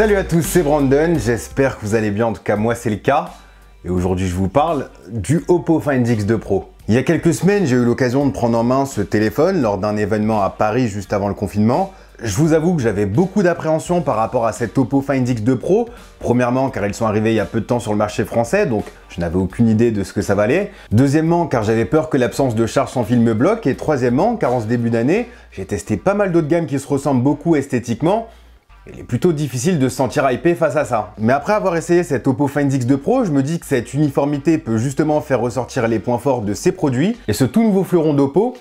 Salut à tous, c'est Brandon, j'espère que vous allez bien, en tout cas moi c'est le cas. Et aujourd'hui je vous parle du Oppo Find X2 Pro. Il y a quelques semaines, j'ai eu l'occasion de prendre en main ce téléphone lors d'un événement à Paris juste avant le confinement. Je vous avoue que j'avais beaucoup d'appréhension par rapport à cet Oppo Find X2 Pro. Premièrement, car ils sont arrivés il y a peu de temps sur le marché français, donc je n'avais aucune idée de ce que ça valait. Deuxièmement, car j'avais peur que l'absence de charge sans fil me bloque. Et troisièmement, car en ce début d'année, j'ai testé pas mal d'autres gammes qui se ressemblent beaucoup esthétiquement. Il est plutôt difficile de se sentir hypé face à ça. Mais après avoir essayé cet Oppo Find X2 Pro, je me dis que cette uniformité peut justement faire ressortir les points forts de ces produits. Et ce tout nouveau fleuron d'Oppo,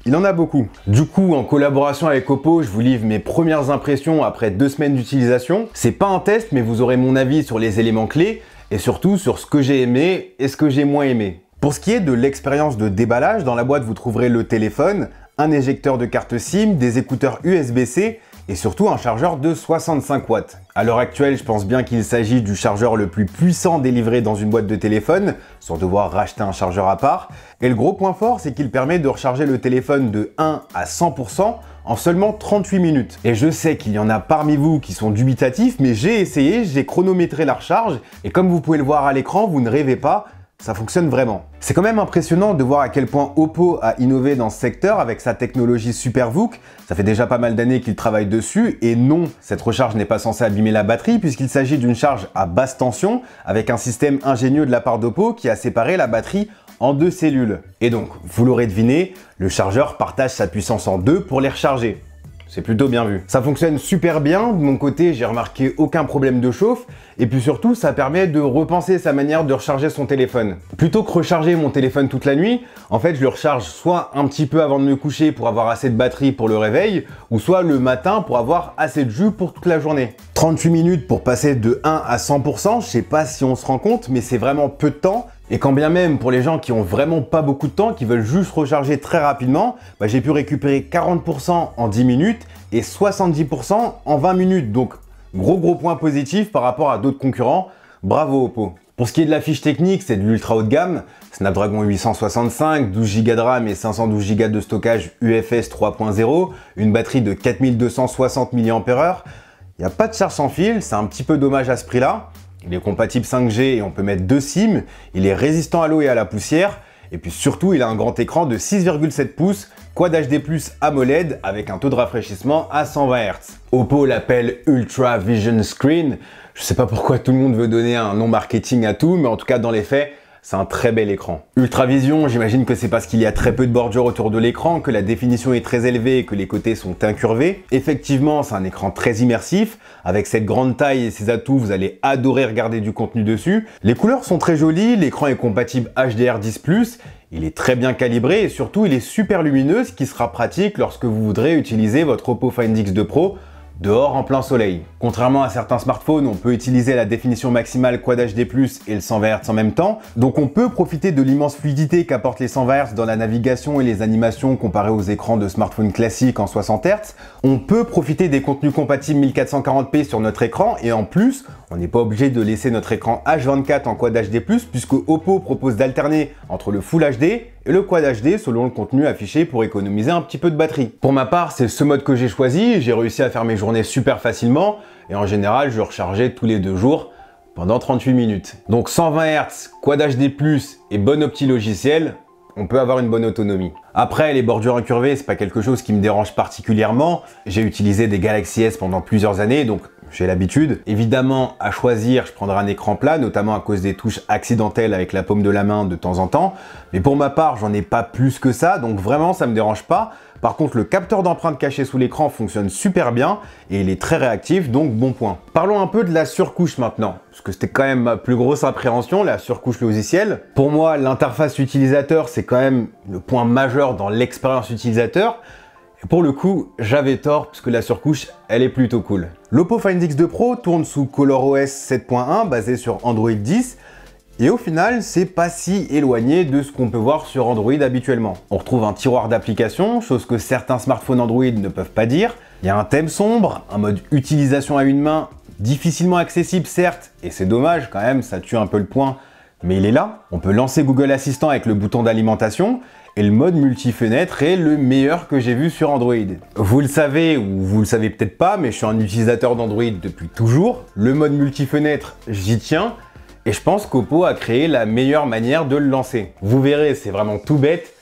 il en a beaucoup. Du coup, en collaboration avec Oppo, je vous livre mes premières impressions après 2 semaines d'utilisation. C'est pas un test, mais vous aurez mon avis sur les éléments clés et surtout sur ce que j'ai aimé et ce que j'ai moins aimé. Pour ce qui est de l'expérience de déballage, dans la boîte vous trouverez le téléphone, un éjecteur de carte SIM, des écouteurs USB-C et surtout un chargeur de 65 watts. À l'heure actuelle, je pense bien qu'il s'agit du chargeur le plus puissant délivré dans une boîte de téléphone, sans devoir racheter un chargeur à part. Et le gros point fort, c'est qu'il permet de recharger le téléphone de 1 à 100% en seulement 38 minutes. Et je sais qu'il y en a parmi vous qui sont dubitatifs, mais j'ai essayé, j'ai chronométré la recharge, et comme vous pouvez le voir à l'écran, vous ne rêvez pas, ça fonctionne vraiment. C'est quand même impressionnant de voir à quel point Oppo a innové dans ce secteur avec sa technologie SuperVOOC. Ça fait déjà pas mal d'années qu'il travaille dessus et non, cette recharge n'est pas censée abîmer la batterie puisqu'il s'agit d'une charge à basse tension avec un système ingénieux de la part d'Oppo qui a séparé la batterie en 2 cellules. Et donc, vous l'aurez deviné, le chargeur partage sa puissance en 2 pour les recharger. C'est plutôt bien vu. Ça fonctionne super bien, de mon côté j'ai remarqué aucun problème de chauffe et puis surtout ça permet de repenser sa manière de recharger son téléphone. Plutôt que recharger mon téléphone toute la nuit, en fait je le recharge soit un petit peu avant de me coucher pour avoir assez de batterie pour le réveil ou soit le matin pour avoir assez de jus pour toute la journée. 38 minutes pour passer de 1 à 100%, je sais pas si on se rend compte mais c'est vraiment peu de temps. Et quand bien même pour les gens qui ont vraiment pas beaucoup de temps, qui veulent juste recharger très rapidement, j'ai pu récupérer 40% en 10 minutes et 70% en 20 minutes. Donc gros point positif par rapport à d'autres concurrents. Bravo Oppo. Pour ce qui est de la fiche technique, c'est de l'ultra haut de gamme. Snapdragon 865, 12 Go de RAM et 512 Go de stockage UFS 3.0, une batterie de 4260 mAh. Il n'y a pas de charge sans fil, c'est un petit peu dommage à ce prix-là. Il est compatible 5G et on peut mettre 2 SIM. Il est résistant à l'eau et à la poussière. Et puis surtout, il a un grand écran de 6,7 pouces, Quad HD+ AMOLED avec un taux de rafraîchissement à 120 Hz. Oppo l'appelle Ultra Vision Screen. Je sais pas pourquoi tout le monde veut donner un nom marketing à tout, mais en tout cas dans les faits, c'est un très bel écran. Ultra Vision, j'imagine que c'est parce qu'il y a très peu de bordure autour de l'écran, que la définition est très élevée et que les côtés sont incurvés. Effectivement, c'est un écran très immersif. Avec cette grande taille et ses atouts, vous allez adorer regarder du contenu dessus. Les couleurs sont très jolies, l'écran est compatible HDR10+, il est très bien calibré et surtout il est super lumineux, ce qui sera pratique lorsque vous voudrez utiliser votre Oppo Find X2 Pro dehors en plein soleil. Contrairement à certains smartphones, on peut utiliser la définition maximale Quad HD+, et le 120 Hz en même temps, donc on peut profiter de l'immense fluidité qu'apportent les 120 Hz dans la navigation et les animations comparées aux écrans de smartphones classiques en 60 Hz. On peut profiter des contenus compatibles 1440p sur notre écran et en plus, on n'est pas obligé de laisser notre écran H24 en Quad HD+, puisque Oppo propose d'alterner entre le Full HD et le Quad HD selon le contenu affiché pour économiser un petit peu de batterie. Pour ma part, c'est ce mode que j'ai choisi, j'ai réussi à faire mes journées super facilement et en général, je rechargeais tous les 2 jours pendant 38 minutes. Donc 120 Hz, Quad HD+, et bonne opti logiciel, on peut avoir une bonne autonomie. Après, les bordures incurvées, c'est pas quelque chose qui me dérange particulièrement. J'ai utilisé des Galaxy S pendant plusieurs années, donc j'ai l'habitude. Évidemment, à choisir, je prendrai un écran plat, notamment à cause des touches accidentelles avec la paume de la main de temps en temps. Mais pour ma part, j'en ai pas plus que ça, donc vraiment, ça me dérange pas. Par contre, le capteur d'empreinte caché sous l'écran fonctionne super bien et il est très réactif, donc bon point. Parlons un peu de la surcouche maintenant, parce que c'était quand même ma plus grosse appréhension, la surcouche logicielle. Pour moi, l'interface utilisateur, c'est quand même le point majeur dans l'expérience utilisateur. Et pour le coup, j'avais tort, puisque la surcouche, elle est plutôt cool. L'Oppo Find X2 Pro tourne sous ColorOS 7.1, basé sur Android 10. Et au final, c'est pas si éloigné de ce qu'on peut voir sur Android habituellement. On retrouve un tiroir d'applications, chose que certains smartphones Android ne peuvent pas dire. Il y a un thème sombre, un mode utilisation à une main, difficilement accessible certes, et c'est dommage quand même, ça tue un peu le point, mais il est là. On peut lancer Google Assistant avec le bouton d'alimentation, et le mode multi-fenêtre est le meilleur que j'ai vu sur Android. Vous le savez ou vous le savez peut-être pas, mais je suis un utilisateur d'Android depuis toujours. Le mode multi-fenêtre, j'y tiens et je pense qu'Oppo a créé la meilleure manière de le lancer. Vous verrez, c'est vraiment tout bête,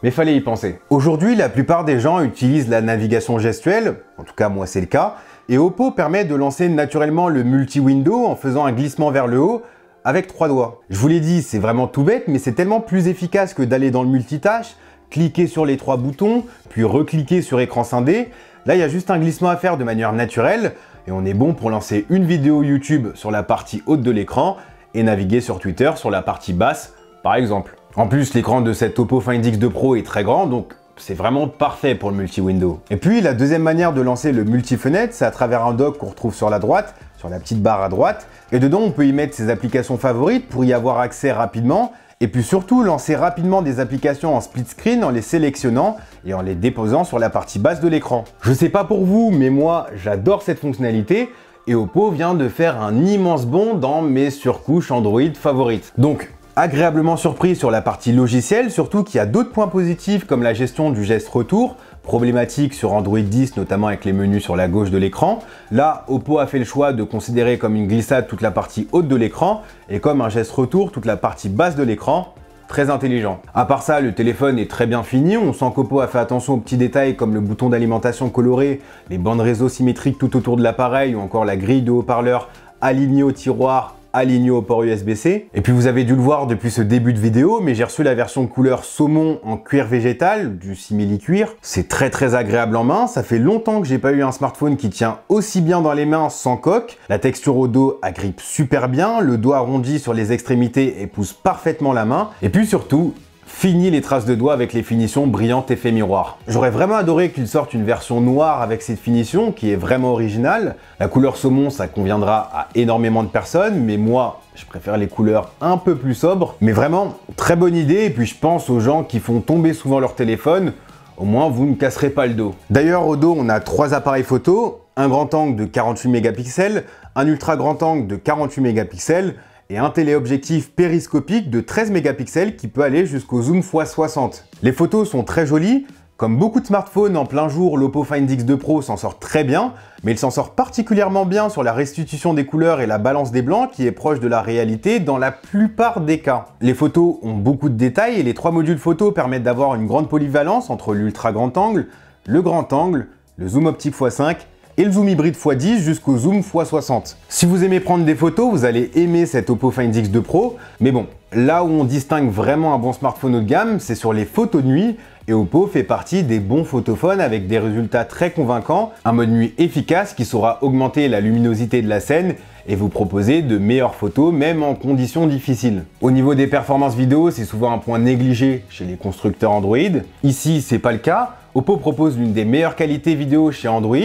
mais fallait y penser. Aujourd'hui, la plupart des gens utilisent la navigation gestuelle, en tout cas moi c'est le cas, et Oppo permet de lancer naturellement le multi-window en faisant un glissement vers le haut avec 3 doigts. Je vous l'ai dit, c'est vraiment tout bête, mais c'est tellement plus efficace que d'aller dans le multitâche, cliquer sur les 3 boutons, puis recliquer sur écran scindé. Là, il y a juste un glissement à faire de manière naturelle, et on est bon pour lancer une vidéo YouTube sur la partie haute de l'écran et naviguer sur Twitter sur la partie basse, par exemple. En plus, l'écran de cet Oppo Find X2 Pro est très grand, donc c'est vraiment parfait pour le multi-window. Et puis, la deuxième manière de lancer le multi-fenêtre, c'est à travers un dock qu'on retrouve sur la droite, sur la petite barre à droite. Et dedans, on peut y mettre ses applications favorites pour y avoir accès rapidement. Et puis surtout, lancer rapidement des applications en split screen en les sélectionnant et en les déposant sur la partie basse de l'écran. Je sais pas pour vous, mais moi, j'adore cette fonctionnalité. Et Oppo vient de faire un immense bond dans mes surcouches Android favorites. Donc, agréablement surpris sur la partie logicielle, surtout qu'il y a d'autres points positifs comme la gestion du geste retour, problématique sur Android 10, notamment avec les menus sur la gauche de l'écran. Là, Oppo a fait le choix de considérer comme une glissade toute la partie haute de l'écran et comme un geste retour toute la partie basse de l'écran. Très intelligent. À part ça, le téléphone est très bien fini. On sent qu'Oppo a fait attention aux petits détails comme le bouton d'alimentation coloré, les bandes réseau symétriques tout autour de l'appareil ou encore la grille de haut-parleurs alignée au tiroir, aligné au port USB-C. Et puis vous avez dû le voir depuis ce début de vidéo, mais j'ai reçu la version couleur saumon en cuir végétal, du simili-cuir. C'est très agréable en main. Ça fait longtemps que j'ai pas eu un smartphone qui tient aussi bien dans les mains sans coque. La texture au dos agrippe super bien, le doigt arrondi sur les extrémités épouse parfaitement la main. Et puis surtout, fini les traces de doigts avec les finitions brillantes effet miroir. J'aurais vraiment adoré qu'il sorte une version noire avec cette finition qui est vraiment originale. La couleur saumon, ça conviendra à énormément de personnes, mais moi, je préfère les couleurs un peu plus sobres. Mais vraiment, très bonne idée, et puis je pense aux gens qui font tomber souvent leur téléphone, au moins vous ne casserez pas le dos. D'ailleurs, au dos, on a 3 appareils photo, un grand angle de 48 mégapixels, un ultra grand angle de 48 mégapixels, et un téléobjectif périscopique de 13 mégapixels qui peut aller jusqu'au zoom x60. Les photos sont très jolies. Comme beaucoup de smartphones en plein jour, l'Oppo Find X2 Pro s'en sort très bien, mais il s'en sort particulièrement bien sur la restitution des couleurs et la balance des blancs qui est proche de la réalité dans la plupart des cas. Les photos ont beaucoup de détails et les 3 modules photo permettent d'avoir une grande polyvalence entre l'ultra grand angle, le grand angle, le zoom optique x5 et le zoom hybride x10 jusqu'au zoom x60. Si vous aimez prendre des photos, vous allez aimer cet Oppo Find X2 Pro, mais bon, là où on distingue vraiment un bon smartphone haut de gamme, c'est sur les photos de nuit, et Oppo fait partie des bons photophones avec des résultats très convaincants, un mode nuit efficace qui saura augmenter la luminosité de la scène et vous proposer de meilleures photos même en conditions difficiles. Au niveau des performances vidéo, c'est souvent un point négligé chez les constructeurs Android. Ici, c'est pas le cas. Oppo propose l'une des meilleures qualités vidéo chez Android,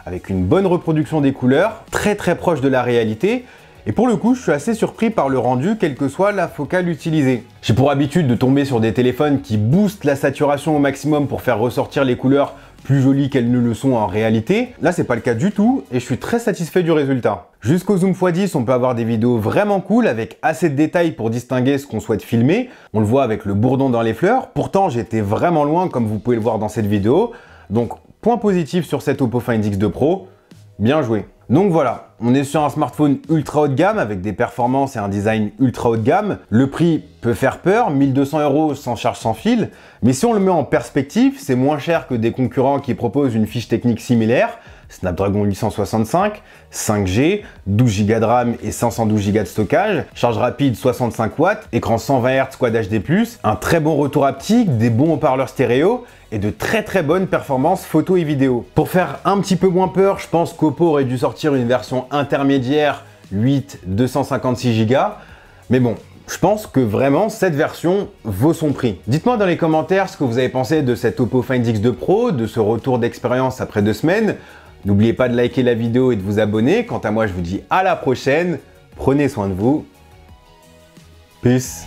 avec une bonne reproduction des couleurs, très proche de la réalité. Et pour le coup, je suis assez surpris par le rendu, quelle que soit la focale utilisée. J'ai pour habitude de tomber sur des téléphones qui boostent la saturation au maximum pour faire ressortir les couleurs plus jolies qu'elles ne le sont en réalité. Là, c'est pas le cas du tout et je suis très satisfait du résultat. Jusqu'au zoom x10, on peut avoir des vidéos vraiment cool avec assez de détails pour distinguer ce qu'on souhaite filmer. On le voit avec le bourdon dans les fleurs. Pourtant, j'étais vraiment loin comme vous pouvez le voir dans cette vidéo. Donc, point positif sur cet Oppo Find X2 Pro. Bien joué. Donc voilà, on est sur un smartphone ultra haut de gamme avec des performances et un design ultra haut de gamme. Le prix peut faire peur, 1200 € sans charge sans fil, mais si on le met en perspective, c'est moins cher que des concurrents qui proposent une fiche technique similaire. Snapdragon 865, 5G, 12 Go de RAM et 512 Go de stockage, charge rapide 65 watts, écran 120 Hz Quad HD+, un très bon retour haptique, des bons haut-parleurs stéréo et de très bonnes performances photo et vidéo. Pour faire un petit peu moins peur, je pense qu'Oppo aurait dû sortir une version intermédiaire 8 256 Go, mais bon, je pense que vraiment cette version vaut son prix. Dites-moi dans les commentaires ce que vous avez pensé de cet Oppo Find X2 Pro, de ce retour d'expérience après 2 semaines. N'oubliez pas de liker la vidéo et de vous abonner. Quant à moi, je vous dis à la prochaine. Prenez soin de vous. Peace.